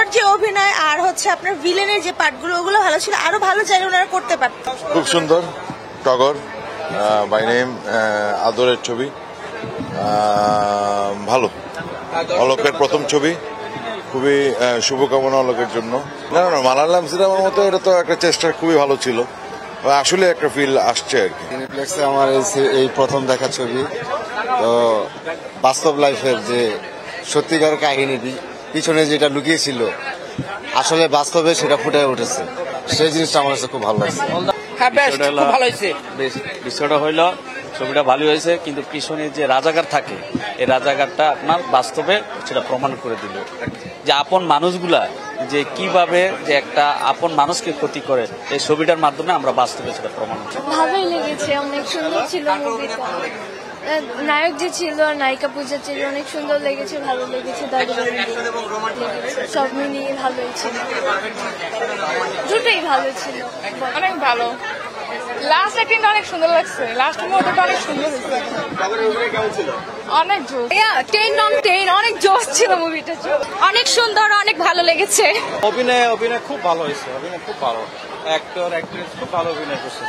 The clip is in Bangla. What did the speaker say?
টগর যে অভিনয় আর হচ্ছে আপনার ভিলেনের যে পার্টগুলো ওগুলো ভালো ছিল, আরো ভালো চাইলে ওনারা করতে পারতেন। খুব সুন্দর। টগর বাই নেম, আদরের ছবি, ভালো। অলোকের প্রথম ছবি, খুবই শুভকামনা অলোকের জন্য। না না, মালায়ালাম সিনেমার মতো এটা তো একটা চেষ্টা খুবই ভালো ছিল, আসলে একটা ফিল আসছে আর কি। সিনেপ্লেক্সে আমার এই প্রথম দেখা ছবি, তো বাস্তব লাইফের যে সত্যিকার কাহিনী পিছনে যেটা লুকিয়েছিল আসলে বাস্তবে সেটা ফুটে উঠেছে, সেই জিনিসটা আমার কাছে খুব ভালো লাগছে। বিষয়টা হইল ছবিটা ভালো হয়েছে, কিন্তু পিছনে যে রাজাকার থাকে এই রাজাকারটা আপনার বাস্তবে সেটা প্রমাণ করে দিল যে আপন মানুষগুলা যে কিভাবে যে একটা আপন মানুষকে ক্ষতি করে, এই ছবিটার মাধ্যমে আমরা বাস্তবে সেটা প্রমাণ করি। ভালোই লেগেছে, অনেক সুন্দর ছিল মুভিটা। নায়ক যে ছিল, নায়িকা পূজা ছিল, অনেক সুন্দর লেগেছে, ভালো লেগেছে। সব মিলিয়ে ভালোই ছিল, দুটোই ভালো ছিল, অনেক ভালো। লাস্ট অ্যাক্টিংটা অনেক সুন্দর লাগছে, লাস্ট মুহূর্তটা অনেক সুন্দর হয়েছে, অনেক জোস। 10/10, অনেক জোস ছিল মুভিটা, অনেক সুন্দর, অনেক ভালো লেগেছে। অভিনয় খুব ভালো হয়েছে, অভিনয় খুব ভালো, অ্যাক্টর অ্যাক্ট্রেস খুব ভালো অভিনয় করছে।